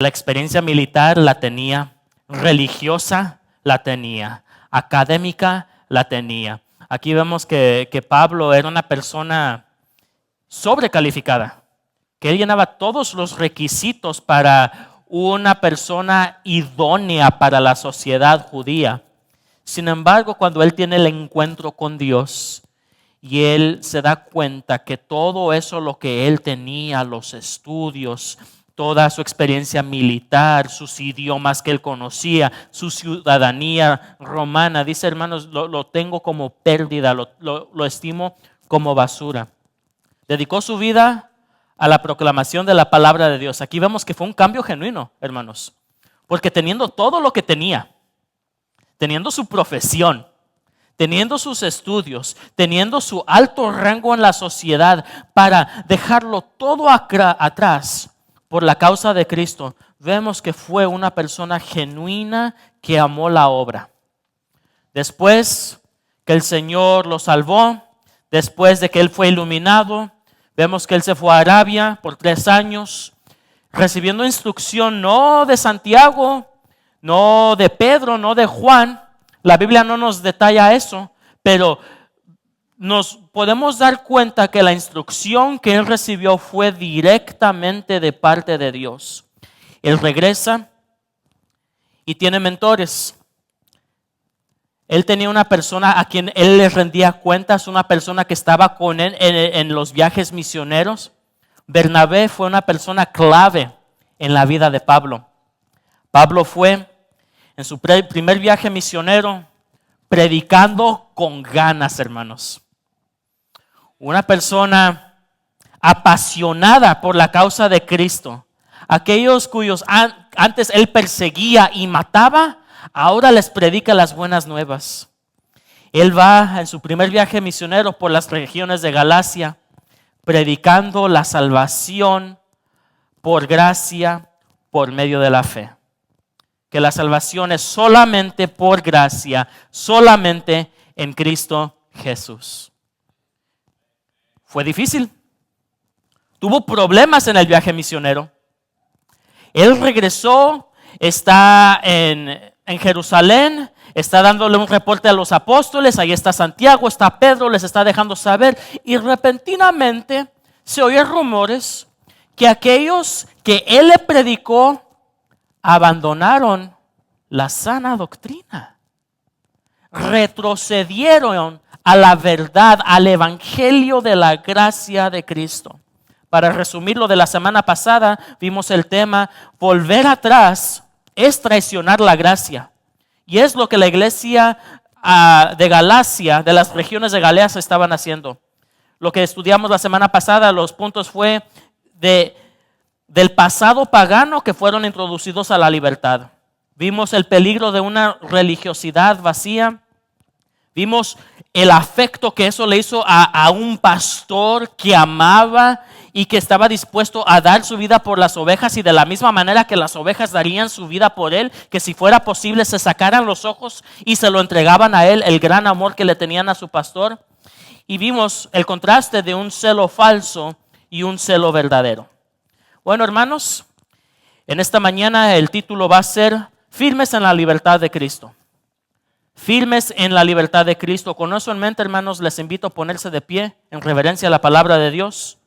La experiencia militar la tenía, religiosa la tenía, académica la tenía. Aquí vemos que Pablo era una persona sobrecalificada, que él llenaba todos los requisitos para una persona idónea para la sociedad judía. Sin embargo, cuando él tiene el encuentro con Dios y él se da cuenta que todo eso lo que él tenía, los estudios, toda su experiencia militar, sus idiomas que él conocía, su ciudadanía romana, dice, hermanos, lo tengo como pérdida, lo estimo como basura. Dedicó su vida a la proclamación de la palabra de Dios. Aquí vemos que fue un cambio genuino, hermanos, porque teniendo todo lo que tenía, teniendo su profesión, teniendo sus estudios, teniendo su alto rango en la sociedad, para dejarlo todo atrás por la causa de Cristo, vemos que fue una persona genuina que amó la obra. Después que el Señor lo salvó, después de que él fue iluminado, vemos que él se fue a Arabia por 3 años, recibiendo instrucción no de Santiago, no de Pedro, no de Juan. La Biblia no nos detalla eso, pero nos podemos dar cuenta que la instrucción que él recibió fue directamente de parte de Dios. Él regresa y tiene mentores. Él tenía una persona a quien él le rendía cuentas, una persona que estaba con él en los viajes misioneros. Bernabé fue una persona clave en la vida de Pablo. Pablo fue en su primer viaje misionero predicando con ganas, hermanos. Una persona apasionada por la causa de Cristo. Aquellos cuyos antes él perseguía y mataba, ahora les predica las buenas nuevas. Él va en su primer viaje misionero por las regiones de Galacia, predicando la salvación por gracia, por medio de la fe. Que la salvación es solamente por gracia, solamente en Cristo Jesús. Fue difícil. Tuvo problemas en el viaje misionero. Él regresó, está en Jerusalén, está dándole un reporte a los apóstoles. Ahí está Santiago, está Pedro, les está dejando saber. Y repentinamente se oyen rumores que aquellos que él le predicó abandonaron la sana doctrina. Retrocedieron a la verdad, al evangelio de la gracia de Cristo. Para resumir lo de la semana pasada, vimos el tema, volver atrás es traicionar la gracia. Y es lo que la iglesia de Galacia, de las regiones de Galacia estaban haciendo. Lo que estudiamos la semana pasada, los puntos fue del pasado pagano que fueron introducidos a la libertad. Vimos el peligro de una religiosidad vacía. Vimos el afecto que eso le hizo a un pastor que amaba y que estaba dispuesto a dar su vida por las ovejas, y de la misma manera que las ovejas darían su vida por él, que si fuera posible se sacaran los ojos y se lo entregaban a él, el gran amor que le tenían a su pastor. Y vimos el contraste de un celo falso y un celo verdadero. Bueno, hermanos, en esta mañana el título va a ser Firmes en la libertad de Cristo. Firmes en la libertad de Cristo. Con eso en mente, hermanos, les invito a ponerse de pie en reverencia a la palabra de Dios.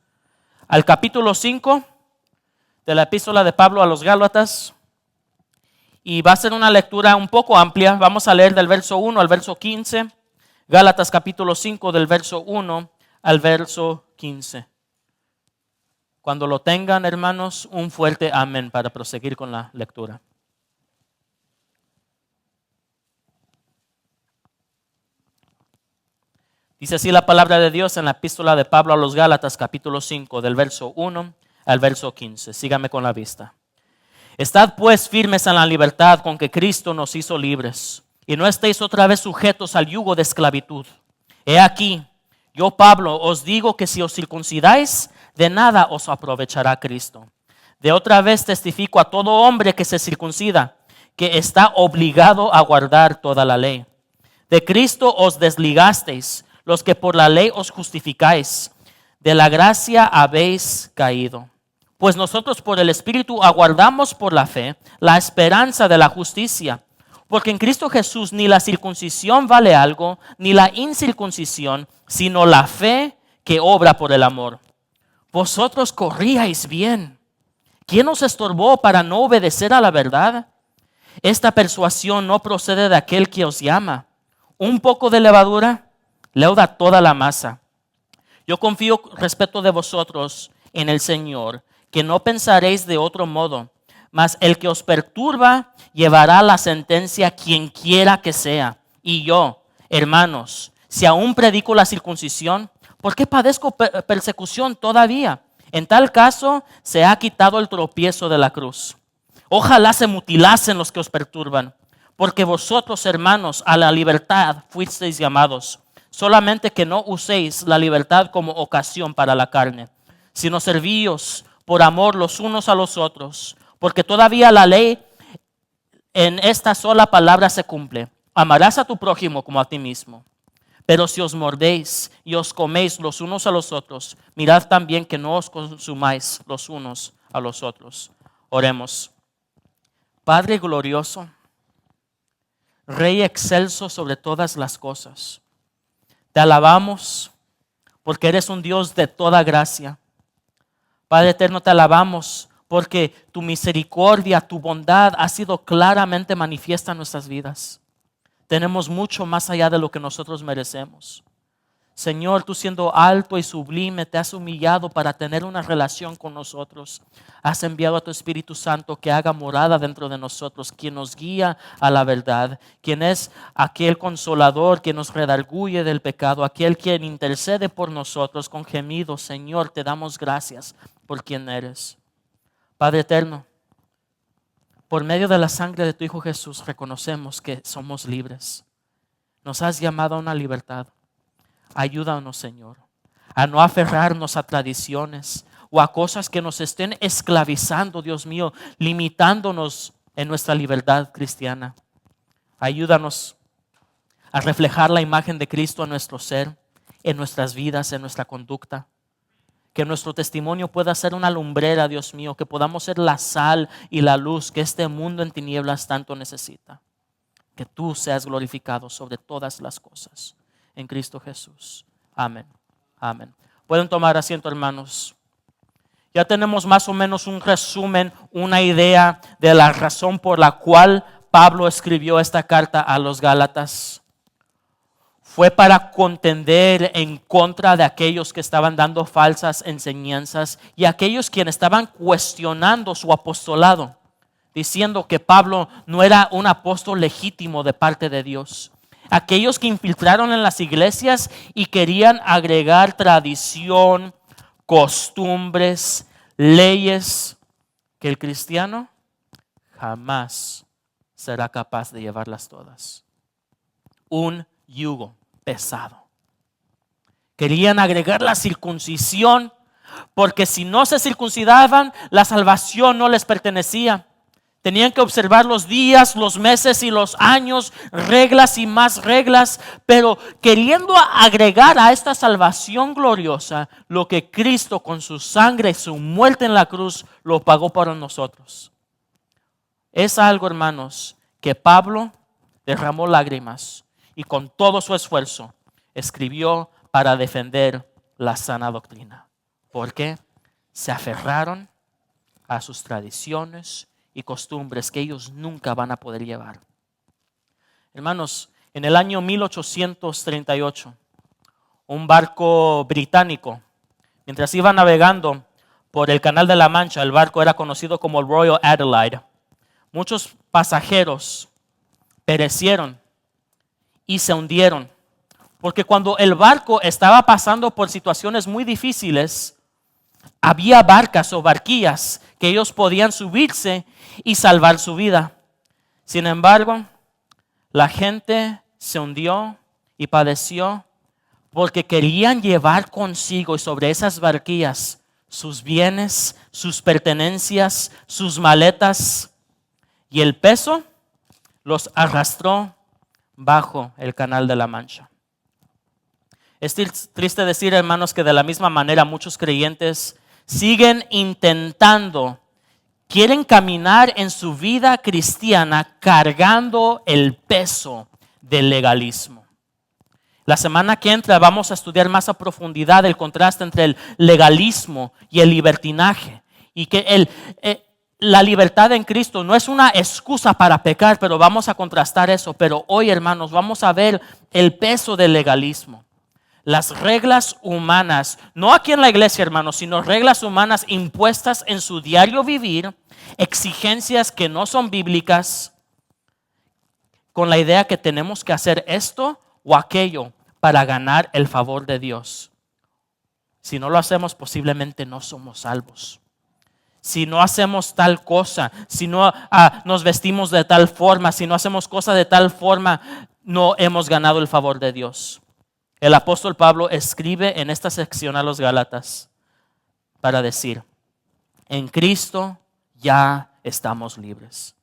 Al capítulo 5 de la epístola de Pablo a los Gálatas. Y va a ser una lectura un poco amplia. Vamos a leer del verso 1 al verso 15. Gálatas capítulo 5 del verso 1 al verso 15. Cuando lo tengan, hermanos, un fuerte amén para proseguir con la lectura. Dice así la palabra de Dios en la epístola de Pablo a los Gálatas, capítulo 5, del verso 1 al verso 15. Sígame con la vista. Estad pues firmes en la libertad con que Cristo nos hizo libres, y no estéis otra vez sujetos al yugo de esclavitud. He aquí, yo Pablo os digo que si os circuncidáis, de nada os aprovechará Cristo. De otra vez testifico a todo hombre que se circuncida, que está obligado a guardar toda la ley. De Cristo os desligasteis, los que por la ley os justificáis. De la gracia habéis caído. Pues nosotros por el Espíritu aguardamos por la fe la esperanza de la justicia. Porque en Cristo Jesús ni la circuncisión vale algo, ni la incircuncisión, sino la fe que obra por el amor. Vosotros corríais bien. ¿Quién os estorbó para no obedecer a la verdad? Esta persuasión no procede de aquel que os llama. Un poco de levadura leuda toda la masa. Yo confío respecto de vosotros en el Señor, que no pensaréis de otro modo, mas el que os perturba llevará la sentencia quien quiera que sea. Y yo, hermanos, si aún predico la circuncisión, ¿por qué padezco persecución todavía? En tal caso, se ha quitado el tropiezo de la cruz. Ojalá se mutilasen los que os perturban, porque vosotros, hermanos, a la libertad fuisteis llamados. Solamente que no uséis la libertad como ocasión para la carne, sino servíos por amor los unos a los otros. Porque todavía la ley en esta sola palabra se cumple: amarás a tu prójimo como a ti mismo. Pero si os mordéis y os coméis los unos a los otros, mirad también que no os consumáis los unos a los otros. Oremos. Padre glorioso, Rey excelso sobre todas las cosas, te alabamos porque eres un Dios de toda gracia. Padre eterno, te alabamos porque tu misericordia, tu bondad ha sido claramente manifiesta en nuestras vidas. Tenemos mucho más allá de lo que nosotros merecemos. Señor, tú siendo alto y sublime, te has humillado para tener una relación con nosotros. Has enviado a tu Espíritu Santo que haga morada dentro de nosotros, quien nos guía a la verdad, quien es aquel consolador que nos redarguye del pecado, aquel quien intercede por nosotros con gemidos. Señor, te damos gracias por quien eres. Padre eterno, por medio de la sangre de tu Hijo Jesús reconocemos que somos libres. Nos has llamado a una libertad. Ayúdanos, Señor, a no aferrarnos a tradiciones o a cosas que nos estén esclavizando, Dios mío, limitándonos en nuestra libertad cristiana. Ayúdanos a reflejar la imagen de Cristo en nuestro ser, en nuestras vidas, en nuestra conducta. Que nuestro testimonio pueda ser una lumbrera, Dios mío, que podamos ser la sal y la luz que este mundo en tinieblas tanto necesita. Que tú seas glorificado sobre todas las cosas. En Cristo Jesús. Amén. Amén. Pueden tomar asiento, hermanos. Ya tenemos más o menos un resumen, una idea de la razón por la cual Pablo escribió esta carta a los Gálatas. Fue para contender en contra de aquellos que estaban dando falsas enseñanzas y aquellos quienes estaban cuestionando su apostolado, diciendo que Pablo no era un apóstol legítimo de parte de Dios. Aquellos que infiltraron en las iglesias y querían agregar tradición, costumbres, leyes que el cristiano jamás será capaz de llevarlas todas. Un yugo pesado. Querían agregar la circuncisión porque si no se circuncidaban, la salvación no les pertenecía. Tenían que observar los días, los meses y los años, reglas y más reglas, pero queriendo agregar a esta salvación gloriosa lo que Cristo con su sangre y su muerte en la cruz lo pagó para nosotros. Es algo, hermanos, que Pablo derramó lágrimas y con todo su esfuerzo escribió para defender la sana doctrina. ¿Por qué? Se aferraron a sus tradiciones y costumbres que ellos nunca van a poder llevar. Hermanos, en el año 1838, un barco británico, mientras iba navegando por el Canal de la Mancha, el barco era conocido como el Royal Adelaide. Muchos pasajeros perecieron y se hundieron, porque cuando el barco estaba pasando por situaciones muy difíciles, había barcas o barquillas que ellos podían subirse y salvar su vida. Sin embargo, la gente se hundió y padeció porque querían llevar consigo y sobre esas barquillas sus bienes, sus pertenencias, sus maletas, y el peso los arrastró bajo el Canal de la Mancha. Es triste decir, hermanos, que de la misma manera muchos creyentes siguen intentando, quieren caminar en su vida cristiana cargando el peso del legalismo. La semana que entra vamos a estudiar más a profundidad el contraste entre el legalismo y el libertinaje. Y que la libertad en Cristo no es una excusa para pecar, pero vamos a contrastar eso. Pero hoy, hermanos, vamos a ver el peso del legalismo. Las reglas humanas, no aquí en la iglesia, hermanos, sino reglas humanas impuestas en su diario vivir, exigencias que no son bíblicas, con la idea que tenemos que hacer esto o aquello para ganar el favor de Dios. Si no lo hacemos, posiblemente no somos salvos. Si no hacemos tal cosa, si no nos vestimos de tal forma, si no hacemos cosas de tal forma, no hemos ganado el favor de Dios. El apóstol Pablo escribe en esta sección a los Gálatas para decir, en Cristo ya estamos libres.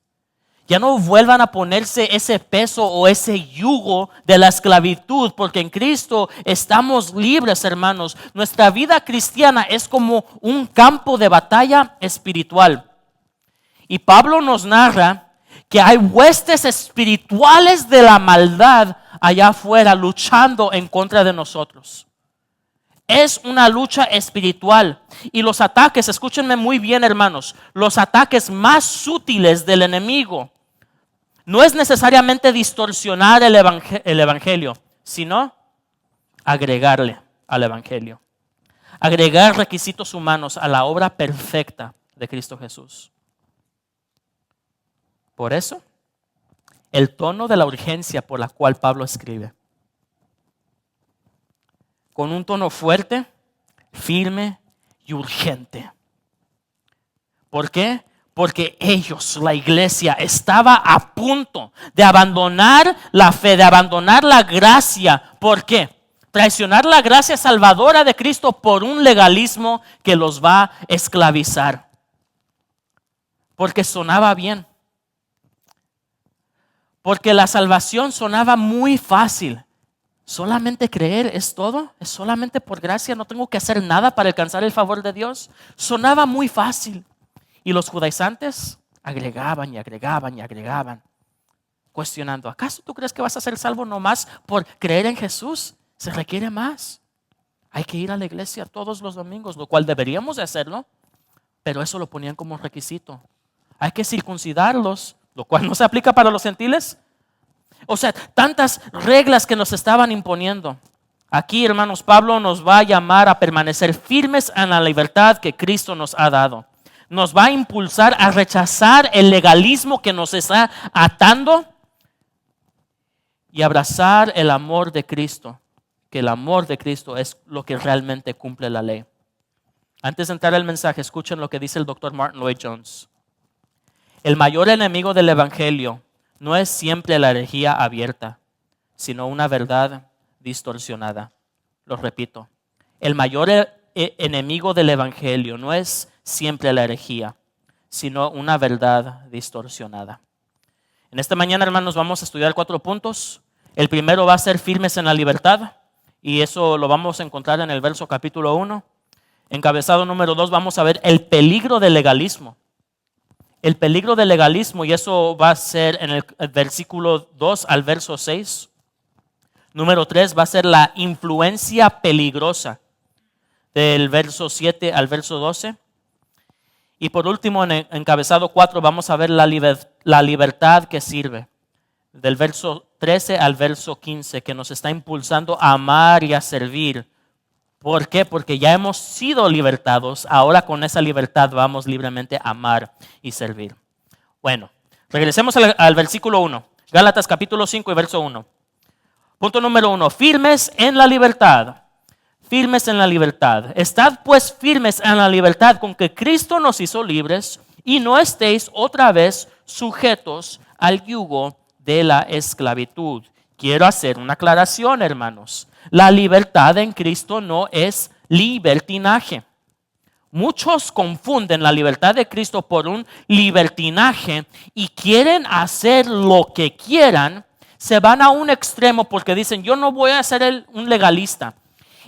Ya no vuelvan a ponerse ese peso o ese yugo de la esclavitud, porque en Cristo estamos libres, hermanos. Nuestra vida cristiana es como un campo de batalla espiritual. Y Pablo nos narra que hay huestes espirituales de la maldad allá afuera luchando en contra de nosotros. Es una lucha espiritual. Y los ataques, escúchenme muy bien, hermanos, los ataques más sutiles del enemigo no es necesariamente distorsionar el evangelio, sino agregarle al evangelio. Agregar requisitos humanos a la obra perfecta de Cristo Jesús. Por eso, el tono de la urgencia por la cual Pablo escribe. Con un tono fuerte, firme y urgente. ¿Por qué? Porque ellos, la iglesia, estaba a punto de abandonar la fe, de abandonar la gracia. ¿Por qué? Traicionar la gracia salvadora de Cristo por un legalismo que los va a esclavizar. Porque sonaba bien. Porque la salvación sonaba muy fácil. ¿Solamente creer es todo? ¿Es solamente por gracia? ¿No tengo que hacer nada para alcanzar el favor de Dios? Sonaba muy fácil. Y los judaizantes agregaban y agregaban y agregaban, cuestionando, ¿acaso tú crees que vas a ser salvo nomás por creer en Jesús? Se requiere más. Hay que ir a la iglesia todos los domingos, lo cual deberíamos de hacerlo, pero eso lo ponían como requisito. Hay que circuncidarlos, lo cual no se aplica para los gentiles. O sea, tantas reglas que nos estaban imponiendo. Aquí, hermanos, Pablo nos va a llamar a permanecer firmes en la libertad que Cristo nos ha dado. Nos va a impulsar a rechazar el legalismo que nos está atando y abrazar el amor de Cristo, que el amor de Cristo es lo que realmente cumple la ley. Antes de entrar al mensaje, escuchen lo que dice el Dr. Martin Lloyd-Jones. El mayor enemigo del evangelio no es siempre la herejía abierta, sino una verdad distorsionada. Lo repito, el mayor enemigo del evangelio no es siempre la herejía, sino una verdad distorsionada. En esta mañana, hermanos, vamos a estudiar 4 puntos. El primero va a ser firmes en la libertad, y eso lo vamos a encontrar en el verso capítulo 1. Encabezado número 2, vamos a ver el peligro del legalismo. El peligro del legalismo, y eso va a ser en el versículo 2 al verso 6. Número 3 va a ser la influencia peligrosa, del verso 7 al verso 12. Y por último, en el encabezado 4, vamos a ver la libertad que sirve, del verso 13 al verso 15, que nos está impulsando a amar y a servir. ¿Por qué? Porque ya hemos sido libertados. Ahora con esa libertad vamos libremente a amar y servir. Bueno, regresemos al versículo 1. Gálatas capítulo 5 y verso 1. Punto número 1. Firmes en la libertad. Firmes en la libertad. Estad pues firmes en la libertad con que Cristo nos hizo libres y no estéis otra vez sujetos al yugo de la esclavitud. Quiero hacer una aclaración, hermanos. La libertad en Cristo no es libertinaje. Muchos confunden la libertad de Cristo por un libertinaje y quieren hacer lo que quieran. Se van a un extremo porque dicen, yo no voy a ser un legalista.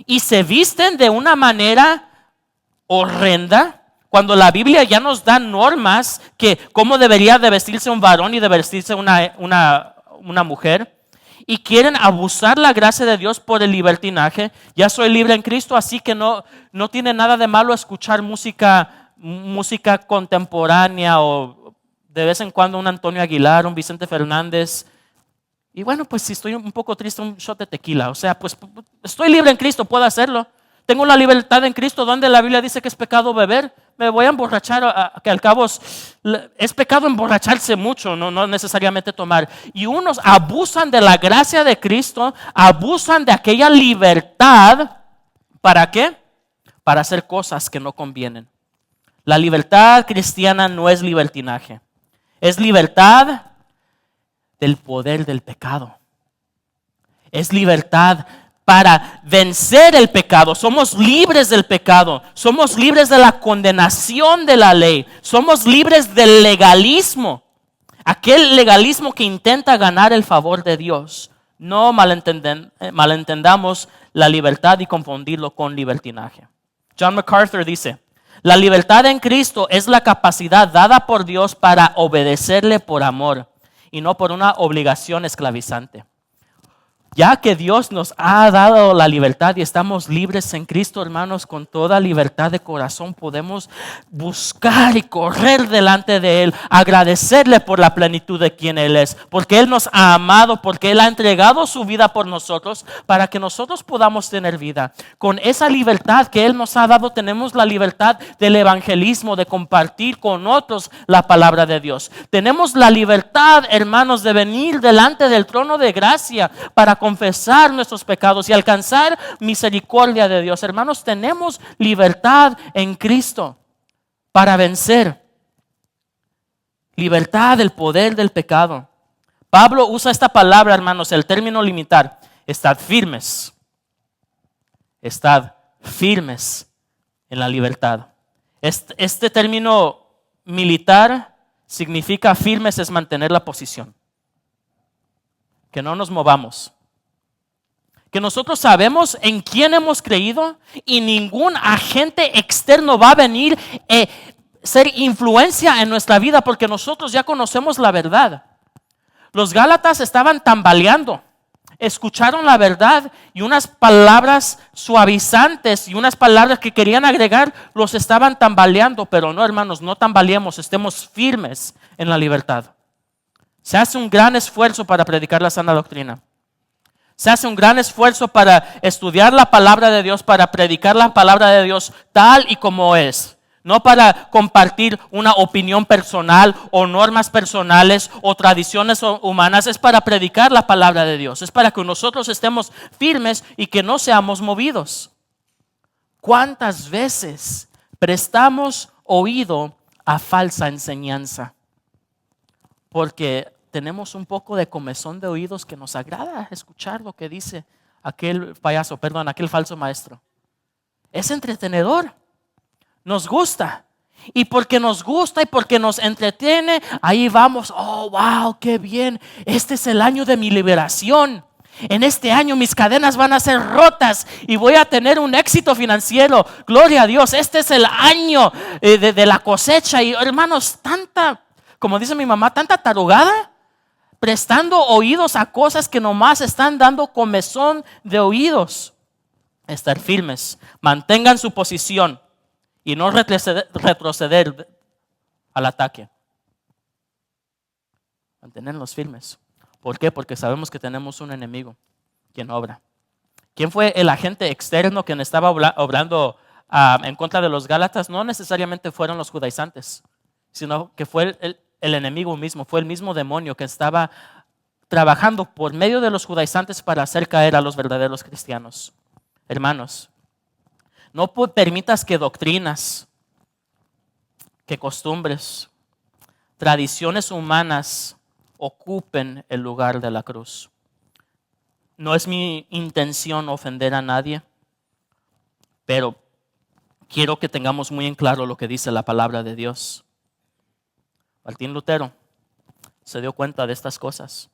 Y se visten de una manera horrenda, cuando la Biblia ya nos da normas que cómo debería de vestirse un varón y de vestirse una mujer, y quieren abusar la gracia de Dios por el libertinaje. Ya soy libre en Cristo, así que no tiene nada de malo escuchar música contemporánea o de vez en cuando un Antonio Aguilar, un Vicente Fernández. Y bueno, pues si estoy un poco triste, un shot de tequila. O sea, pues estoy libre en Cristo, puedo hacerlo. Tengo la libertad en Cristo, donde la Biblia dice que es pecado beber. Me voy a emborrachar, que al cabo es pecado emborracharse mucho, no necesariamente tomar. Y unos abusan de la gracia de Cristo, abusan de aquella libertad. ¿Para qué? Para hacer cosas que no convienen. La libertad cristiana no es libertinaje. Es libertad del poder del pecado. Es libertad para vencer el pecado. Somos libres del pecado. Somos libres de la condenación de la ley. Somos libres del legalismo. Aquel legalismo que intenta ganar el favor de Dios. No malentendamos la libertad y confundirlo con libertinaje. John MacArthur dice: la libertad en Cristo es la capacidad dada por Dios para obedecerle por amor y no por una obligación esclavizante. Ya que Dios nos ha dado la libertad y estamos libres en Cristo, hermanos, con toda libertad de corazón podemos buscar y correr delante de Él, agradecerle por la plenitud de quien Él es, porque Él nos ha amado, porque Él ha entregado su vida por nosotros para que nosotros podamos tener vida. Con esa libertad que Él nos ha dado, tenemos la libertad del evangelismo, de compartir con otros la palabra de Dios. Tenemos la libertad, hermanos, de venir delante del trono de gracia para confesar nuestros pecados y alcanzar misericordia de Dios. Hermanos, tenemos libertad en Cristo para vencer. Libertad del poder del pecado. Pablo usa esta palabra, hermanos, el término limitar. Estad firmes. Estad firmes en la libertad. Este término militar significa firmes es mantener la posición. Que no nos movamos. Que nosotros sabemos en quién hemos creído y ningún agente externo va a venir a ser influencia en nuestra vida porque nosotros ya conocemos la verdad. Los Gálatas estaban tambaleando, escucharon la verdad y unas palabras suavizantes y unas palabras que querían agregar los estaban tambaleando, pero no, hermanos, no tambaleemos, estemos firmes en la libertad. Se hace un gran esfuerzo para predicar la sana doctrina. Se hace un gran esfuerzo para estudiar la palabra de Dios, para predicar la palabra de Dios tal y como es. No para compartir una opinión personal o normas personales o tradiciones humanas. Es para predicar la palabra de Dios. Es para que nosotros estemos firmes y que no seamos movidos. ¿Cuántas veces prestamos oído a falsa enseñanza? Porque tenemos un poco de comezón de oídos que nos agrada escuchar lo que dice aquel falso maestro. Es entretenedor, nos gusta. Y porque nos gusta y porque nos entretiene, ahí vamos, oh wow, qué bien, este es el año de mi liberación. En este año mis cadenas van a ser rotas y voy a tener un éxito financiero. Gloria a Dios, este es el año de la cosecha. Y hermanos, como dice mi mamá, tanta tarugada, prestando oídos a cosas que nomás están dando comezón de oídos. Estar firmes, mantengan su posición y no retroceder al ataque. Mantenernos firmes. ¿Por qué? Porque sabemos que tenemos un enemigo quien obra. ¿Quién fue el agente externo quien estaba obrando en contra de los Gálatas? No necesariamente fueron los judaizantes, sino que fue el enemigo mismo, fue el mismo demonio que estaba trabajando por medio de los judaizantes para hacer caer a los verdaderos cristianos. Hermanos, no permitas que doctrinas, que costumbres, tradiciones humanas ocupen el lugar de la cruz. No es mi intención ofender a nadie, pero quiero que tengamos muy en claro lo que dice la palabra de Dios. Martín Lutero se dio cuenta de estas cosas.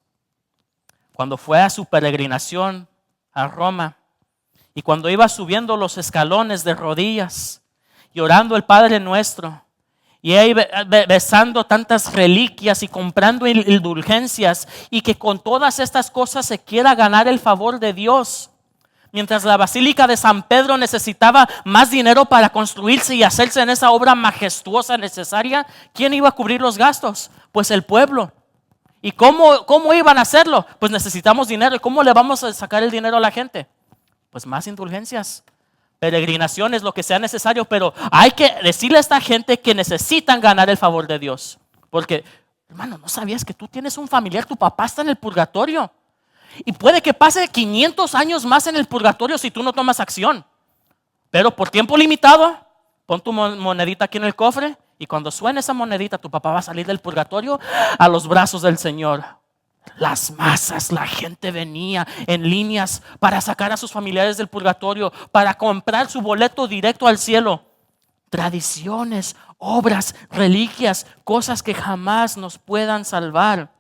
Cuando fue a su peregrinación a Roma y cuando iba subiendo los escalones de rodillas y orando el Padre Nuestro. Y ahí besando tantas reliquias y comprando indulgencias, y que con todas estas cosas se quiera ganar el favor de Dios. Mientras la Basílica de San Pedro necesitaba más dinero para construirse y hacerse en esa obra majestuosa necesaria, ¿quién iba a cubrir los gastos? Pues el pueblo. ¿Y cómo iban a hacerlo? Pues necesitamos dinero. ¿Y cómo le vamos a sacar el dinero a la gente? Pues más indulgencias, peregrinaciones, lo que sea necesario, pero hay que decirle a esta gente que necesitan ganar el favor de Dios. Porque, hermano, ¿no sabías que tú tienes un familiar? Tu papá está en el purgatorio. Y puede que pase 500 años más en el purgatorio si tú no tomas acción. Pero por tiempo limitado, pon tu monedita aquí en el cofre, y cuando suene esa monedita, tu papá va a salir del purgatorio a los brazos del Señor. Las masas, la gente venía en líneas para sacar a sus familiares del purgatorio, para comprar su boleto directo al cielo. Tradiciones, obras, reliquias, cosas que jamás nos puedan salvar.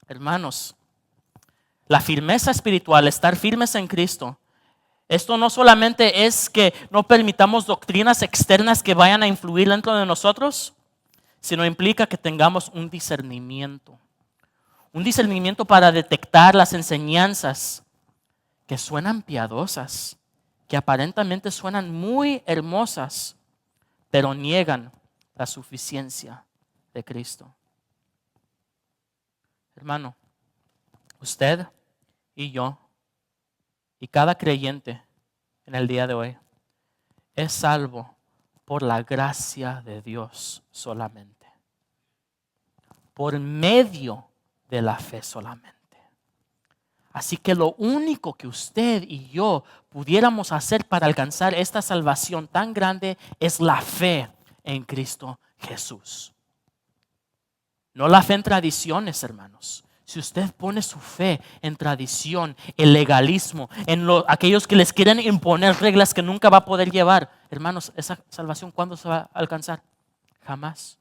Hermanos, la firmeza espiritual, estar firmes en Cristo, esto no solamente es que no permitamos doctrinas externas que vayan a influir dentro de nosotros, sino implica que tengamos un discernimiento. Un discernimiento para detectar las enseñanzas que suenan piadosas, que aparentemente suenan muy hermosas, pero niegan la suficiencia de Cristo. Hermano, usted y yo y cada creyente en el día de hoy es salvo por la gracia de Dios solamente, por medio de la fe solamente. Así que lo único que usted y yo pudiéramos hacer para alcanzar esta salvación tan grande es la fe en Cristo Jesús. No la fe en tradiciones, hermanos. Si usted pone su fe en tradición, en legalismo, en aquellos que les quieren imponer reglas que nunca va a poder llevar, hermanos, esa salvación, ¿cuándo se va a alcanzar? Jamás.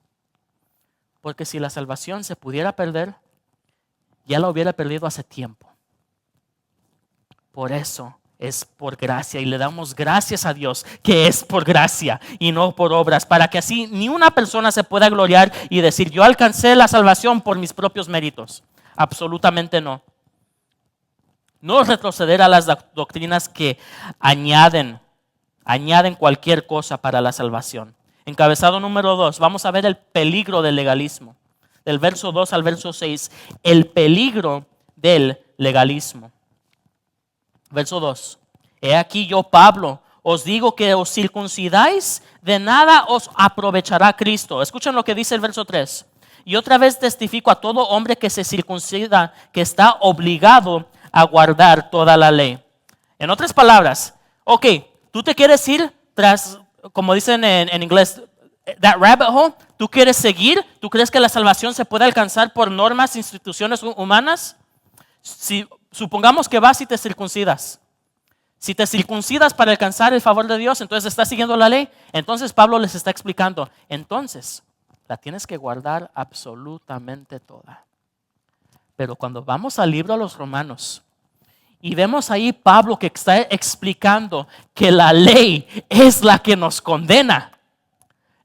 Porque si la salvación se pudiera perder, ya la hubiera perdido hace tiempo. Por eso es por gracia, y le damos gracias a Dios que es por gracia y no por obras, para que así ni una persona se pueda gloriar y decir: yo alcancé la salvación por mis propios méritos. Absolutamente no. No retroceder a las doctrinas que añaden cualquier cosa para la salvación. Encabezado número 2, vamos a ver el peligro del legalismo. Del verso 2 al verso 6, el peligro del legalismo. Verso 2. He aquí yo, Pablo, os digo que os circuncidáis, de nada os aprovechará Cristo. Escuchen lo que dice el verso 3. Y otra vez testifico a todo hombre que se circuncida, que está obligado a guardar toda la ley. En otras palabras, ok, tú te quieres ir tras, como dicen en inglés, that rabbit hole. ¿Tú quieres seguir? ¿Tú crees que la salvación se puede alcanzar por normas, instituciones humanas? Si supongamos que vas y te circuncidas. Si te circuncidas para alcanzar el favor de Dios, entonces estás siguiendo la ley. Entonces Pablo les está explicando, entonces la tienes que guardar absolutamente toda. Pero cuando vamos al libro de los Romanos y vemos ahí Pablo que está explicando que la ley es la que nos condena.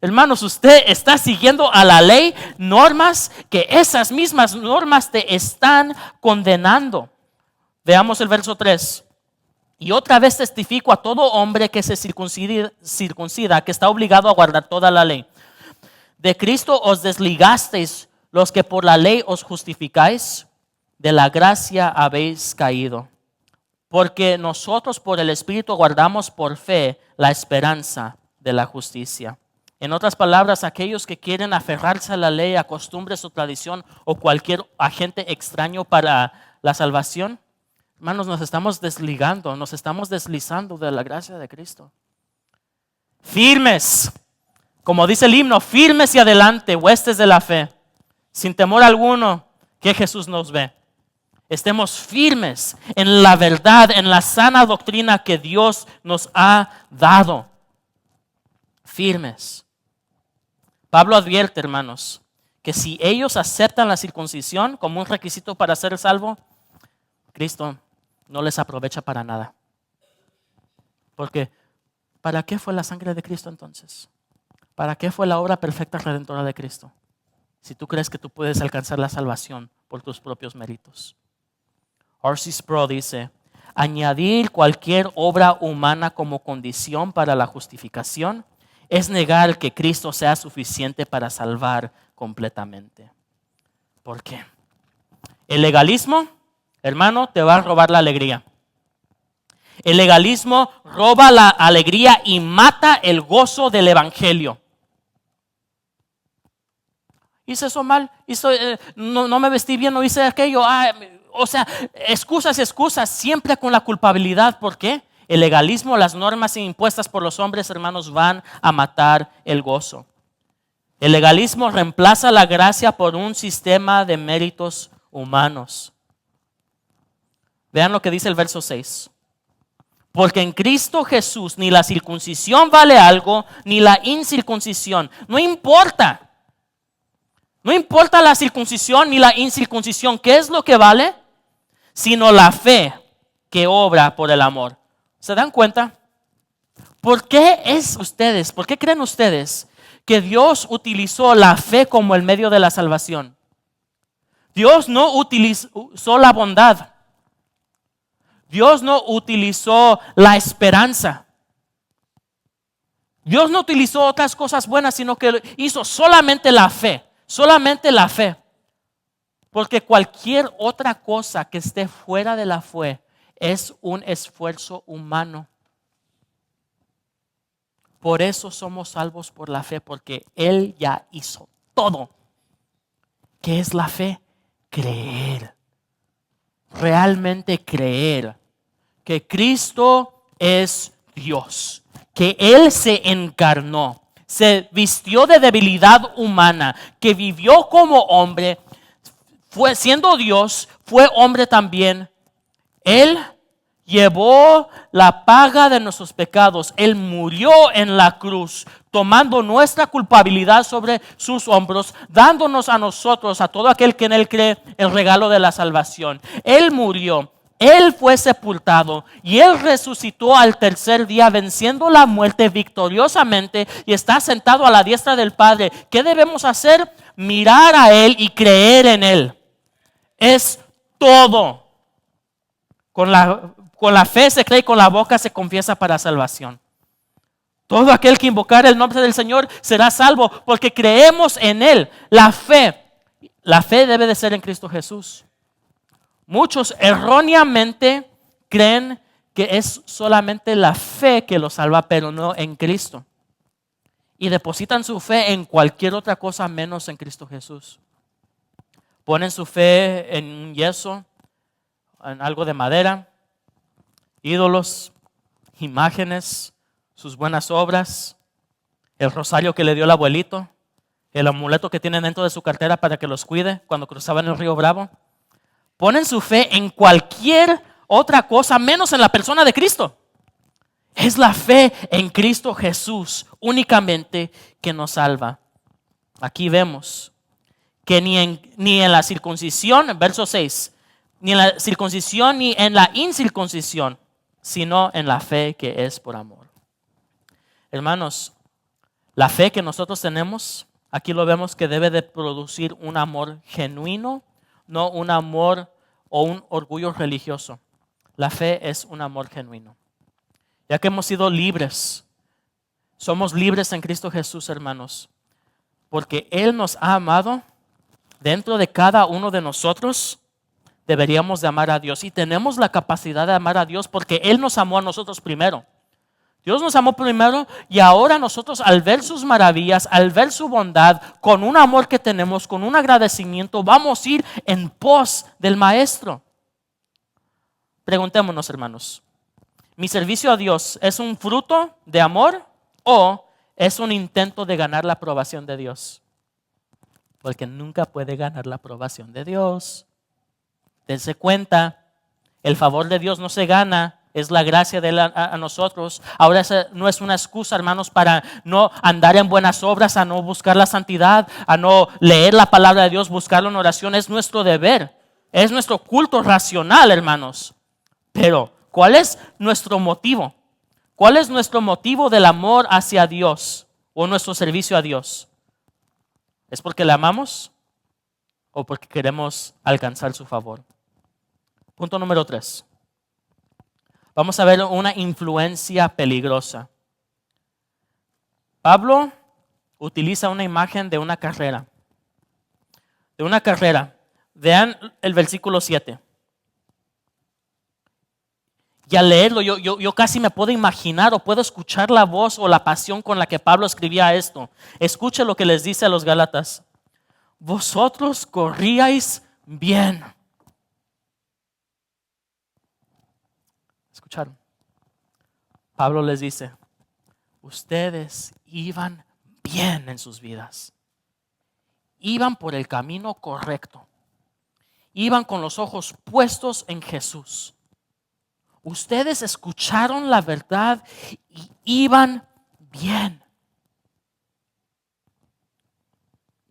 Hermanos, usted está siguiendo a la ley normas que esas mismas normas te están condenando. Veamos el verso 3. Y otra vez testifico a todo hombre que se circuncida, que está obligado a guardar toda la ley. De Cristo os desligasteis los que por la ley os justificáis, de la gracia habéis caído. Porque nosotros por el Espíritu guardamos por fe la esperanza de la justicia. En otras palabras, aquellos que quieren aferrarse a la ley, a costumbres o tradición o cualquier agente extraño para la salvación, hermanos, nos estamos desligando, nos estamos deslizando de la gracia de Cristo. Firmes, como dice el himno, firmes y adelante, huestes de la fe, sin temor alguno que Jesús nos ve. Estemos firmes en la verdad, en la sana doctrina que Dios nos ha dado. Firmes. Pablo advierte, hermanos, que si ellos aceptan la circuncisión como un requisito para ser salvo, Cristo no les aprovecha para nada. Porque ¿Para qué fue la sangre de Cristo entonces? ¿Para qué fue la obra perfecta redentora de Cristo? Si tú crees que tú puedes alcanzar la salvación por tus propios méritos. R.C. Sproul dice, añadir cualquier obra humana como condición para la justificación es negar que Cristo sea suficiente para salvar completamente. ¿Por qué? El legalismo, hermano, te va a robar la alegría. El legalismo roba la alegría y mata el gozo del evangelio. Hice eso mal, no me vestí bien, no hice aquello. O sea, excusas, siempre con la culpabilidad. ¿Por qué? El legalismo, las normas impuestas por los hombres, hermanos, van a matar el gozo. El legalismo reemplaza la gracia por un sistema de méritos humanos. Vean lo que dice el verso 6. Porque en Cristo Jesús ni la circuncisión vale algo, ni la incircuncisión. No importa. No importa la circuncisión ni la incircuncisión. ¿Qué es lo que vale? Sino la fe que obra por el amor. ¿Se dan cuenta? ¿Por qué creen ustedes que Dios utilizó la fe como el medio de la salvación? Dios no utilizó la bondad. Dios no utilizó la esperanza. Dios no utilizó otras cosas buenas, sino que hizo solamente la fe. Solamente la fe. Porque cualquier otra cosa que esté fuera de la fe es un esfuerzo humano. Por eso somos salvos por la fe, porque Él ya hizo todo. ¿Qué es la fe? Creer. Realmente creer que Cristo es Dios, que Él se encarnó, se vistió de debilidad humana, que vivió como hombre, siendo Dios, fue hombre también. Él llevó la paga de nuestros pecados. Él murió en la cruz, tomando nuestra culpabilidad sobre sus hombros, dándonos a nosotros, a todo aquel que en Él cree, el regalo de la salvación. Él murió. Él fue sepultado y Él resucitó al tercer día, venciendo la muerte victoriosamente, y está sentado a la diestra del Padre. ¿Qué debemos hacer? Mirar a Él y creer en Él. Es todo. Con la fe se cree y con la boca se confiesa para salvación. Todo aquel que invocar el nombre del Señor será salvo, porque creemos en Él. La fe debe de ser en Cristo Jesús. Muchos erróneamente creen que es solamente la fe que los salva, pero no en Cristo. Y depositan su fe en cualquier otra cosa menos en Cristo Jesús. Ponen su fe en un yeso, en algo de madera, ídolos, imágenes, sus buenas obras, el rosario que le dio el abuelito, el amuleto que tienen dentro de su cartera para que los cuide cuando cruzaban el río Bravo. Ponen su fe en cualquier otra cosa menos en la persona de Cristo. Es la fe en Cristo Jesús únicamente que nos salva. Aquí vemos que ni en la circuncisión, verso 6, ni en la circuncisión ni en la incircuncisión, sino en la fe que es por amor. Hermanos, la fe que nosotros tenemos, aquí lo vemos que debe de producir un amor genuino, no un amor o un orgullo religioso. La fe es un amor genuino. Ya que hemos sido libres, somos libres en Cristo Jesús, hermanos, porque Él nos ha amado. Dentro de cada uno de nosotros deberíamos de amar a Dios, y tenemos la capacidad de amar a Dios porque Él nos amó a nosotros primero. Dios nos amó primero, y ahora nosotros, al ver sus maravillas, al ver su bondad, con un amor que tenemos, con un agradecimiento, vamos a ir en pos del Maestro. Preguntémonos, hermanos, ¿mi servicio a Dios es un fruto de amor o es un intento de ganar la aprobación de Dios? Porque nunca puede ganar la aprobación de Dios. Dense cuenta, el favor de Dios no se gana, es la gracia de Él a nosotros. Ahora esa no es una excusa, hermanos, para no andar en buenas obras, a no buscar la santidad, a no leer la palabra de Dios, buscarlo en oración. Es nuestro deber, es nuestro culto racional, hermanos. Pero, ¿cuál es nuestro motivo? ¿Cuál es nuestro motivo del amor hacia Dios o nuestro servicio a Dios? ¿Es porque le amamos o porque queremos alcanzar su favor? Punto número 3. Vamos a ver una influencia peligrosa. Pablo utiliza una imagen de una carrera. De una carrera. Vean el versículo 7. Y al leerlo yo casi me puedo imaginar o puedo escuchar la voz o la pasión con la que Pablo escribía esto. Escuche lo que les dice a los Gálatas. Vosotros corríais bien. ¿Escucharon? Pablo les dice, ustedes iban bien en sus vidas. Iban por el camino correcto. Iban con los ojos puestos en Jesús. Ustedes escucharon la verdad y iban bien.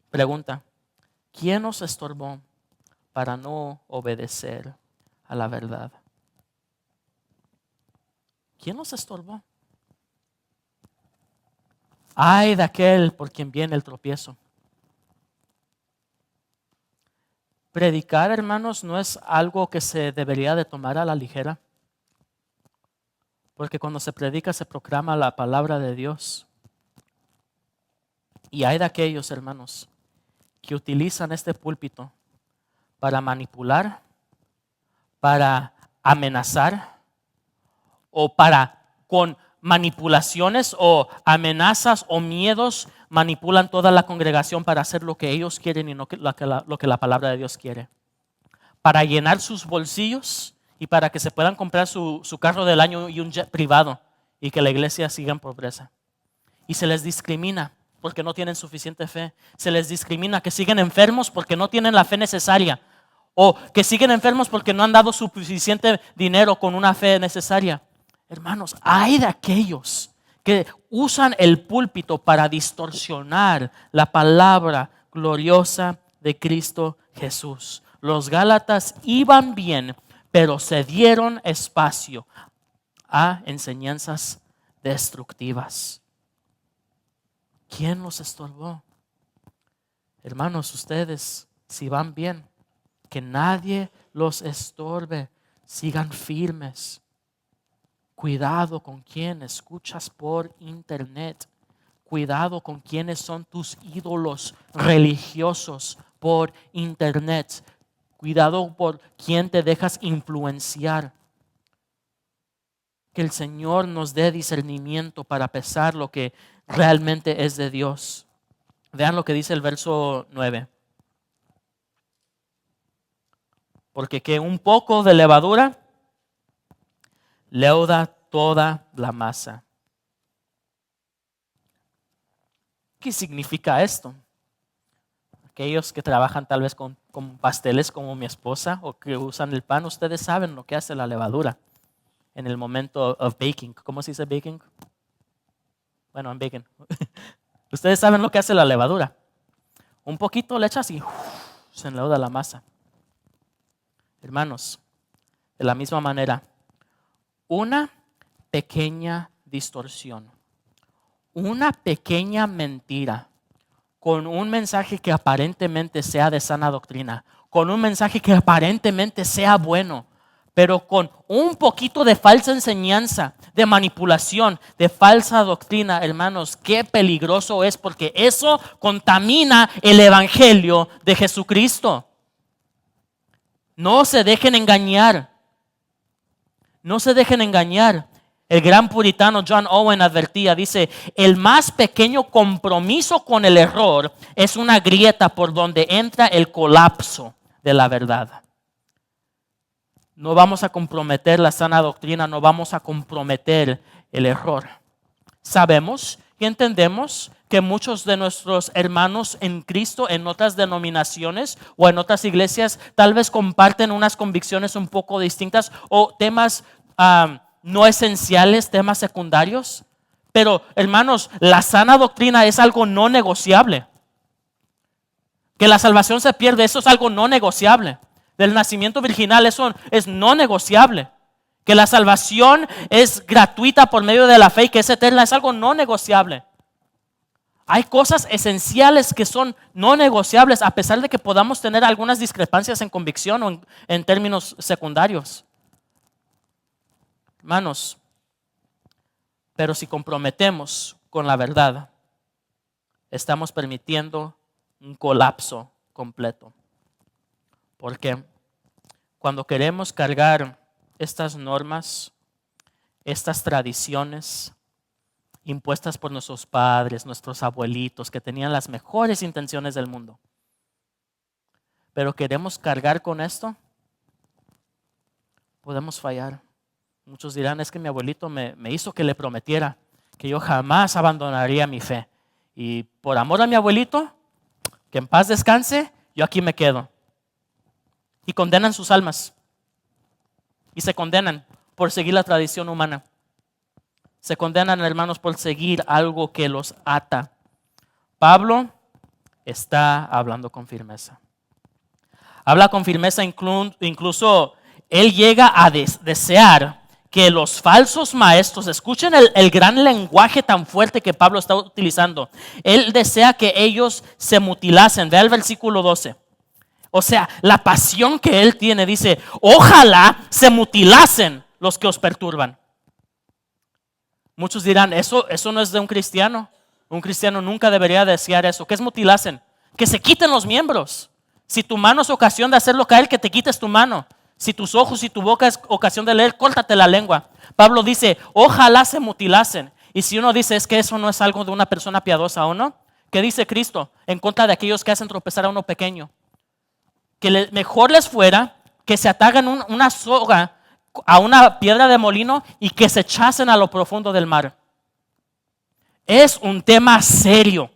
Pregunta, ¿quién nos estorbó para no obedecer a la verdad? ¿Quién nos estorbó? Ay de aquel por quien viene el tropiezo. Predicar, hermanos, no es algo que se debería de tomar a la ligera. Porque cuando se predica se proclama la palabra de Dios. Y hay de aquellos, hermanos, que utilizan este púlpito para manipular, para amenazar o para con manipulaciones o amenazas o miedos manipulan toda la congregación para hacer lo que ellos quieren y no lo que la palabra de Dios quiere. Para llenar sus bolsillos y para que se puedan comprar su carro del año y un jet privado y que la iglesia siga en pobreza. Y se les discrimina porque no tienen suficiente fe. Se les discrimina que siguen enfermos porque no tienen la fe necesaria. O que siguen enfermos porque no han dado suficiente dinero con una fe necesaria. Hermanos, hay de aquellos que usan el púlpito para distorsionar la palabra gloriosa de Cristo Jesús. Los Gálatas iban bien, pero se dieron espacio a enseñanzas destructivas. ¿Quién los estorbó? Hermanos, ustedes, si van bien, que nadie los estorbe, sigan firmes. Cuidado con quién escuchas por internet. Cuidado con quiénes son tus ídolos religiosos por internet. Cuidado por quién te dejas influenciar. Que el Señor nos dé discernimiento para pesar lo que realmente es de Dios. Vean lo que dice el verso 9. Porque que un poco de levadura leuda toda la masa. ¿Qué significa esto? Aquellos que trabajan tal vez con pasteles como mi esposa o que usan el pan, ustedes saben lo que hace la levadura en el momento of baking. ¿Cómo se dice baking? Bueno, en baking. Ustedes saben lo que hace la levadura. Un poquito le echas y se enleuda la masa. Hermanos, de la misma manera, una pequeña distorsión, una pequeña mentira, con un mensaje que aparentemente sea de sana doctrina, con un mensaje que aparentemente sea bueno, pero con un poquito de falsa enseñanza, de manipulación, de falsa doctrina, hermanos, qué peligroso es, porque eso contamina el evangelio de Jesucristo. No se dejen engañar. No se dejen engañar. El gran puritano John Owen advertía, dice, el más pequeño compromiso con el error es una grieta por donde entra el colapso de la verdad. No vamos a comprometer la sana doctrina, no vamos a comprometer el error. Sabemos y entendemos que muchos de nuestros hermanos en Cristo, en otras denominaciones o en otras iglesias, tal vez comparten unas convicciones un poco distintas o temas no esenciales, temas secundarios. Pero, hermanos, la sana doctrina es algo no negociable. Que la salvación se pierde, eso es algo no negociable. Del nacimiento virginal, eso es no negociable. Que la salvación es gratuita por medio de la fe y que es eterna, es algo no negociable. Hay cosas esenciales que son no negociables a pesar de que podamos tener algunas discrepancias en convicción o en términos secundarios. Hermanos, pero si comprometemos con la verdad, estamos permitiendo un colapso completo. Porque cuando queremos cargar estas normas, estas tradiciones impuestas por nuestros padres, nuestros abuelitos, que tenían las mejores intenciones del mundo, pero queremos cargar con esto, podemos fallar. Muchos dirán, es que mi abuelito me hizo que le prometiera que yo jamás abandonaría mi fe. Y por amor a mi abuelito, que en paz descanse, yo aquí me quedo. Y condenan sus almas. Y se condenan por seguir la tradición humana. Se condenan, hermanos, por seguir algo que los ata. Pablo está hablando con firmeza. Habla con firmeza, incluso él llega a desear que los falsos maestros, escuchen el gran lenguaje tan fuerte que Pablo está utilizando. Él desea que ellos se mutilasen. Ve al versículo 12. O sea, la pasión que él tiene, dice, ojalá se mutilasen los que os perturban. Muchos dirán, eso no es de un cristiano. Un cristiano nunca debería desear eso. ¿Qué es mutilasen? Que se quiten los miembros. Si tu mano es ocasión de hacerlo caer, que te quites tu mano. Si tus ojos y tu boca es ocasión de leer, córtate la lengua. Pablo dice, ojalá se mutilasen. Y si uno dice, es que eso no es algo de una persona piadosa o no, ¿qué dice Cristo en contra de aquellos que hacen tropezar a uno pequeño? Que mejor les fuera que se atagan una soga a una piedra de molino y que se echasen a lo profundo del mar. Es un tema serio.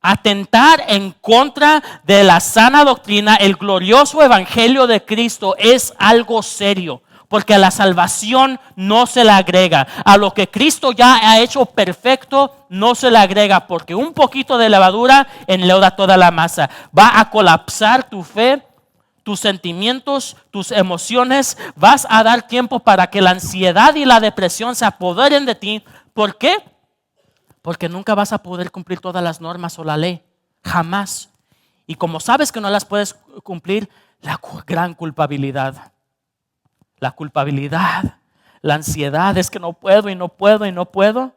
Atentar en contra de la sana doctrina, el glorioso evangelio de Cristo, es algo serio, porque a la salvación no se le agrega. A lo que Cristo ya ha hecho perfecto no se le agrega, porque un poquito de levadura enleuda toda la masa. Va a colapsar tu fe, tus sentimientos, tus emociones. Vas a dar tiempo para que la ansiedad y la depresión se apoderen de ti. ¿Por qué? Porque nunca vas a poder cumplir todas las normas o la ley. Jamás. Y como sabes que no las puedes cumplir, la gran culpabilidad. La culpabilidad, la ansiedad, es que no puedo y no puedo y no puedo.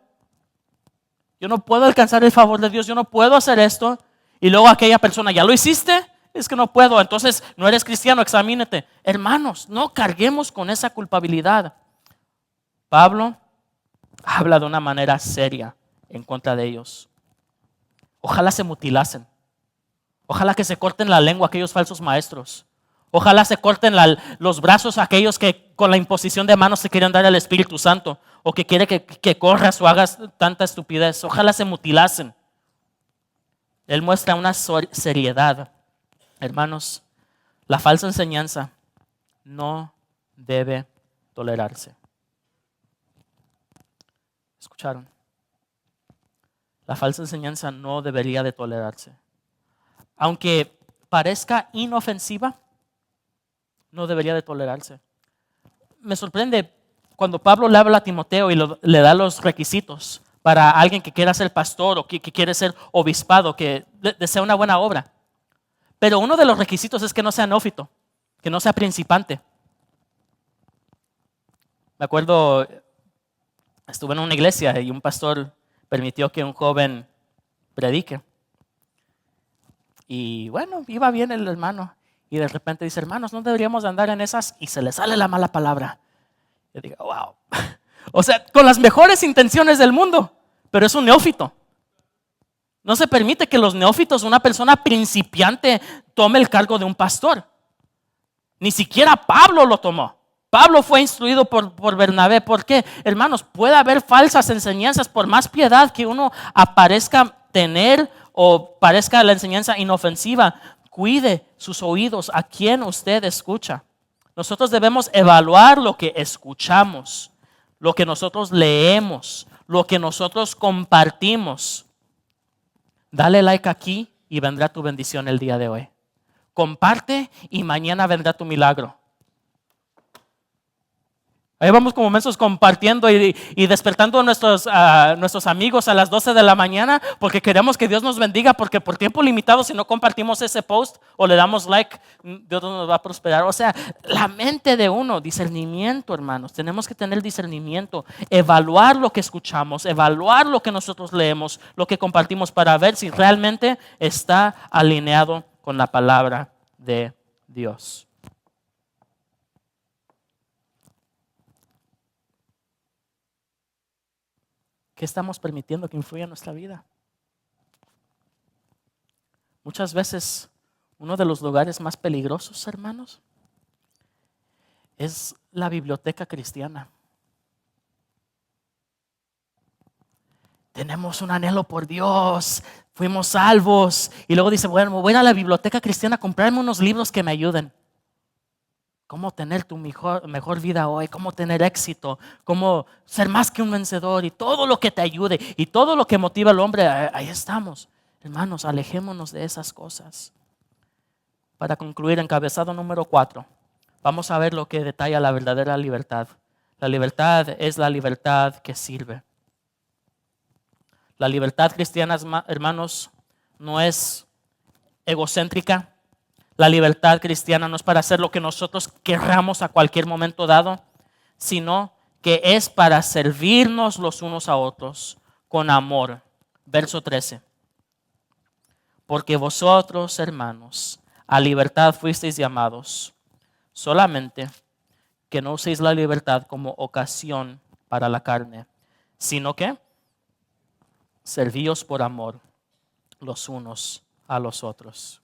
Yo no puedo alcanzar el favor de Dios, yo no puedo hacer esto. Y luego aquella persona, ¿ya lo hiciste? Es que no puedo, entonces no eres cristiano, examínate. Hermanos, no carguemos con esa culpabilidad. Pablo habla de una manera seria en contra de ellos. Ojalá se mutilasen. Ojalá que se corten la lengua aquellos falsos maestros. Ojalá se corten los brazos a aquellos que con la imposición de manos se quieren dar al Espíritu Santo o que quiere que corras o hagas tanta estupidez. Ojalá se mutilasen. Él muestra una seriedad. Hermanos, la falsa enseñanza no debe tolerarse. ¿Escucharon? La falsa enseñanza no debería de tolerarse. Aunque parezca inofensiva, no debería de tolerarse. Me sorprende cuando Pablo le habla a Timoteo y le da los requisitos para alguien que quiera ser pastor o que quiere ser obispado, que desea una buena obra. Pero uno de los requisitos es que no sea neófito, que no sea principiante. Me acuerdo, estuve en una iglesia y un pastor permitió que un joven predique. Y bueno, iba bien el hermano. Y de repente dice, hermanos, no deberíamos andar en esas. Y se le sale la mala palabra. Yo digo, wow. O sea, con las mejores intenciones del mundo, pero es un neófito. No se permite que los neófitos, una persona principiante, tome el cargo de un pastor. Ni siquiera Pablo lo tomó. Pablo fue instruido por Bernabé. ¿Por qué? Hermanos, puede haber falsas enseñanzas, por más piedad que uno aparezca tener o parezca la enseñanza inofensiva. Cuide sus oídos, a quien usted escucha. Nosotros debemos evaluar lo que escuchamos, lo que nosotros leemos, lo que nosotros compartimos. Dale like aquí y vendrá tu bendición el día de hoy. Comparte y mañana vendrá tu milagro. Ahí vamos como mensos compartiendo y despertando a nuestros amigos a las 12 de la mañana porque queremos que Dios nos bendiga, porque por tiempo limitado si no compartimos ese post o le damos like, Dios no nos va a prosperar. O sea, la mente de uno, discernimiento, hermanos. Tenemos que tener discernimiento, evaluar lo que escuchamos, evaluar lo que nosotros leemos, lo que compartimos para ver si realmente está alineado con la palabra de Dios. ¿Qué estamos permitiendo que influya en nuestra vida? Muchas veces uno de los lugares más peligrosos, hermanos, es la biblioteca cristiana. Tenemos un anhelo por Dios, fuimos salvos y luego dice, bueno, voy a ir a la biblioteca cristiana a comprarme unos libros que me ayuden. Cómo tener tu mejor vida hoy, cómo tener éxito, cómo ser más que un vencedor y todo lo que te ayude y todo lo que motiva al hombre, ahí estamos. Hermanos, alejémonos de esas cosas. Para concluir, encabezado número 4, vamos a ver lo que detalla la verdadera libertad. La libertad es la libertad que sirve. La libertad cristiana, hermanos, no es egocéntrica. La libertad cristiana no es para hacer lo que nosotros querramos a cualquier momento dado, sino que es para servirnos los unos a otros con amor. Verso 13. Porque vosotros, hermanos, a libertad fuisteis llamados, solamente que no uséis la libertad como ocasión para la carne, sino que servíos por amor los unos a los otros.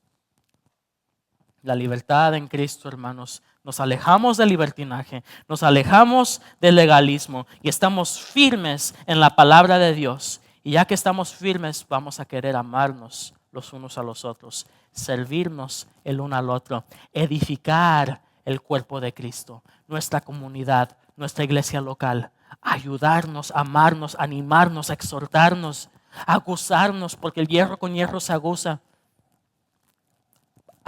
La libertad en Cristo, hermanos, nos alejamos del libertinaje, nos alejamos del legalismo y estamos firmes en la palabra de Dios. Y ya que estamos firmes, vamos a querer amarnos los unos a los otros, servirnos el uno al otro, edificar el cuerpo de Cristo, nuestra comunidad, nuestra iglesia local, ayudarnos, amarnos, animarnos, exhortarnos, aguzarnos, porque el hierro con hierro se aguza.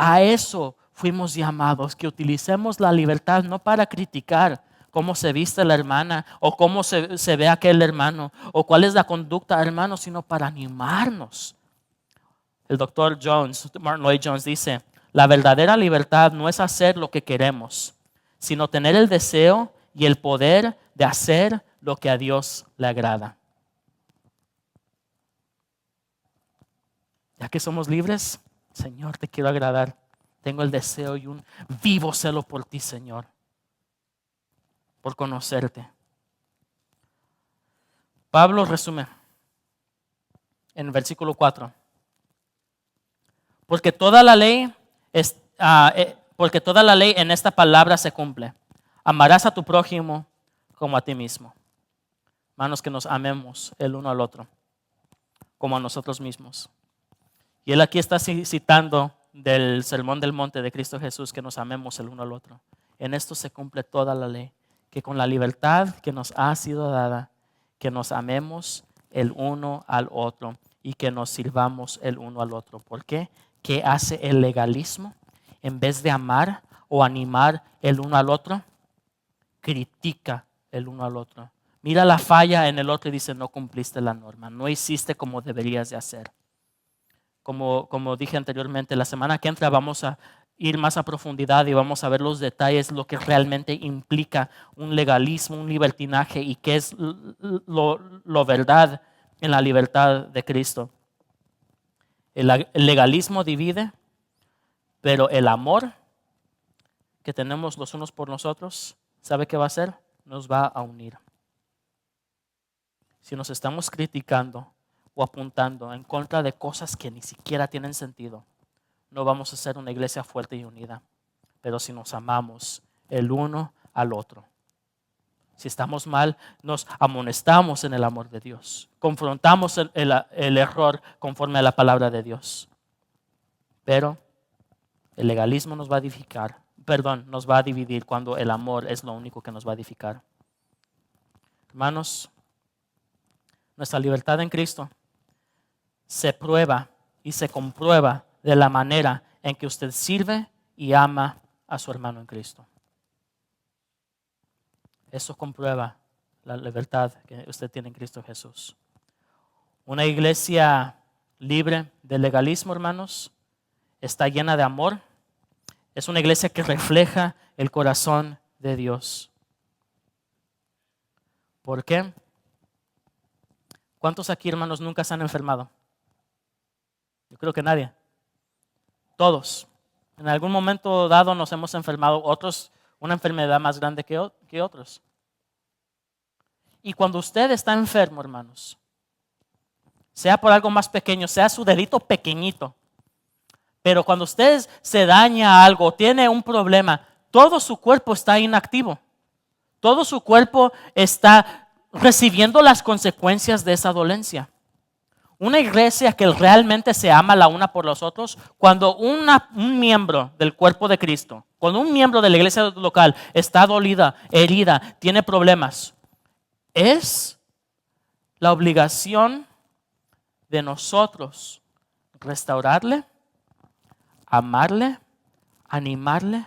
A eso fuimos llamados, que utilicemos la libertad no para criticar cómo se viste la hermana o cómo se ve aquel hermano o cuál es la conducta, hermano, sino para animarnos. El doctor Martin Lloyd Jones dice, la verdadera libertad no es hacer lo que queremos, sino tener el deseo y el poder de hacer lo que a Dios le agrada. Ya que somos libres, Señor, te quiero agradar. Tengo el deseo y un vivo celo por ti, Señor, por conocerte. Pablo resume en el versículo 4. Porque toda la ley en esta palabra se cumple. Amarás a tu prójimo como a ti mismo. Hermanos, que nos amemos el uno al otro, como a nosotros mismos. Y él aquí está citando del Sermón del Monte de Cristo Jesús, que nos amemos el uno al otro. En esto se cumple toda la ley, que con la libertad que nos ha sido dada, que nos amemos el uno al otro y que nos sirvamos el uno al otro. ¿Por qué? ¿Qué hace el legalismo? En vez de amar o animar el uno al otro, critica el uno al otro. Mira la falla en el otro y dice, no cumpliste la norma, no hiciste como deberías de hacer. Como dije anteriormente, la semana que entra vamos a ir más a profundidad y vamos a ver los detalles, lo que realmente implica un legalismo, un libertinaje y qué es lo verdad en la libertad de Cristo. El legalismo divide, pero el amor que tenemos los unos por nosotros, ¿sabe qué va a hacer? Nos va a unir. Si nos estamos criticando o apuntando en contra de cosas que ni siquiera tienen sentido, no vamos a ser una iglesia fuerte y unida. Pero si nos amamos el uno al otro, si estamos mal, nos amonestamos en el amor de Dios, confrontamos el error conforme a la palabra de Dios. Pero el legalismo nos va a dividir cuando el amor es lo único que nos va a edificar. Hermanos, nuestra libertad en Cristo se prueba y se comprueba de la manera en que usted sirve y ama a su hermano en Cristo. Eso comprueba la libertad que usted tiene en Cristo Jesús. Una iglesia libre de legalismo, hermanos, está llena de amor. Es una iglesia que refleja el corazón de Dios. ¿Por qué? ¿Cuántos aquí, hermanos, nunca se han enfermado? Yo creo que nadie. Todos. En algún momento dado nos hemos enfermado, otros una enfermedad más grande que otros. Y cuando usted está enfermo, hermanos, sea por algo más pequeño, sea su dedito pequeñito, pero cuando usted se daña algo, tiene un problema, todo su cuerpo está inactivo. Todo su cuerpo está recibiendo las consecuencias de esa dolencia. Una iglesia que realmente se ama la una por los otros, cuando un miembro del cuerpo de Cristo, cuando un miembro de la iglesia local está dolida, herida, tiene problemas, es la obligación de nosotros restaurarle, amarle, animarle.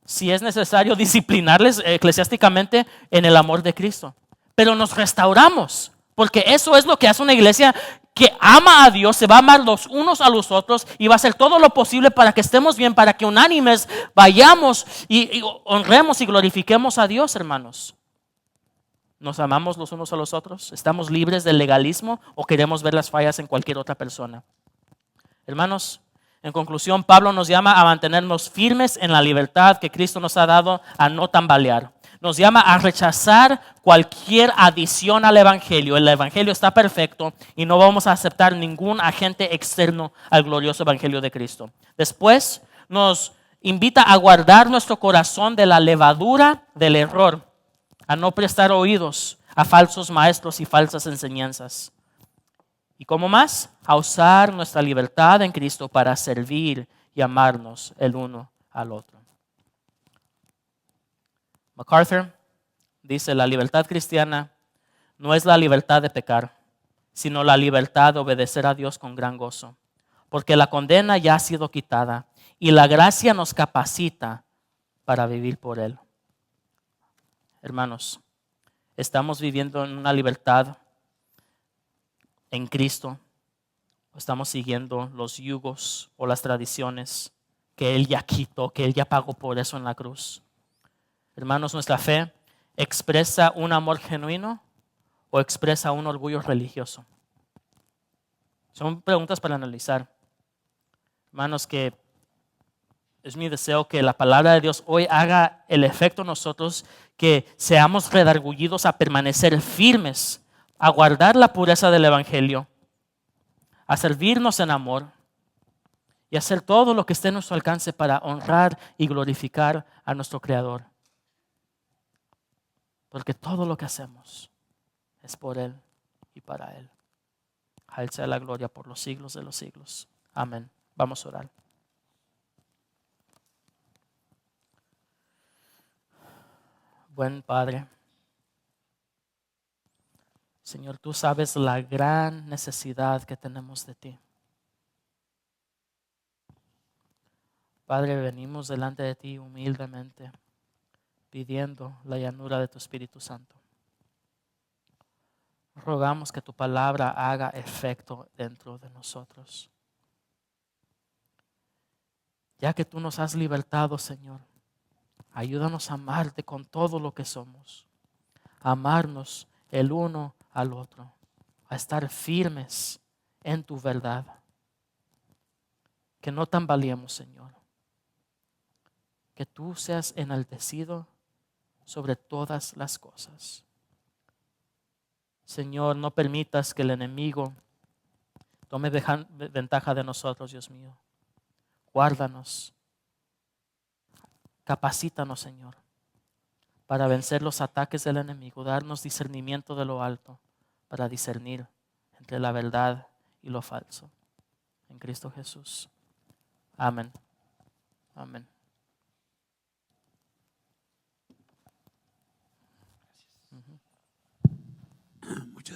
Si es necesario disciplinarles eclesiásticamente en el amor de Cristo. Pero nos restauramos, porque eso es lo que hace una iglesia que ama a Dios, se va a amar los unos a los otros y va a hacer todo lo posible para que estemos bien, para que unánimes vayamos y honremos y glorifiquemos a Dios, hermanos. ¿Nos amamos los unos a los otros? ¿Estamos libres del legalismo o queremos ver las fallas en cualquier otra persona? Hermanos, en conclusión, Pablo nos llama a mantenernos firmes en la libertad que Cristo nos ha dado, a no tambalear. Nos llama a rechazar cualquier adición al Evangelio. El Evangelio está perfecto y no vamos a aceptar ningún agente externo al glorioso Evangelio de Cristo. Después nos invita a guardar nuestro corazón de la levadura del error, a no prestar oídos a falsos maestros y falsas enseñanzas. ¿Y cómo más? A usar nuestra libertad en Cristo para servir y amarnos el uno al otro. MacArthur dice, la libertad cristiana no es la libertad de pecar, sino la libertad de obedecer a Dios con gran gozo, porque la condena ya ha sido quitada y la gracia nos capacita para vivir por Él. Hermanos, estamos viviendo en una libertad en Cristo. Estamos siguiendo los yugos o las tradiciones que Él ya quitó, que Él ya pagó por eso en la cruz. Hermanos, nuestra fe expresa un amor genuino o expresa un orgullo religioso. Son preguntas para analizar. Hermanos, que es mi deseo que la palabra de Dios hoy haga el efecto en nosotros, que seamos redargullidos a permanecer firmes, a guardar la pureza del Evangelio, a servirnos en amor y hacer todo lo que esté en nuestro alcance para honrar y glorificar a nuestro Creador. Porque todo lo que hacemos es por Él y para Él. A Él sea la gloria por los siglos de los siglos. Amén. Vamos a orar. Buen Padre, Señor, tú sabes la gran necesidad que tenemos de ti. Padre, venimos delante de ti humildemente, pidiendo la llanura de tu Espíritu Santo. Rogamos que tu palabra haga efecto dentro de nosotros. Ya que tú nos has libertado, Señor, ayúdanos a amarte con todo lo que somos, a amarnos el uno al otro, a estar firmes en tu verdad. Que no tambaleemos, Señor. Que tú seas enaltecido sobre todas las cosas. Señor, no permitas que el enemigo tome ventaja de nosotros, Dios mío. Guárdanos. Capacítanos, Señor, para vencer los ataques del enemigo. Darnos discernimiento de lo alto para discernir entre la verdad y lo falso. En Cristo Jesús. Amén. Amén.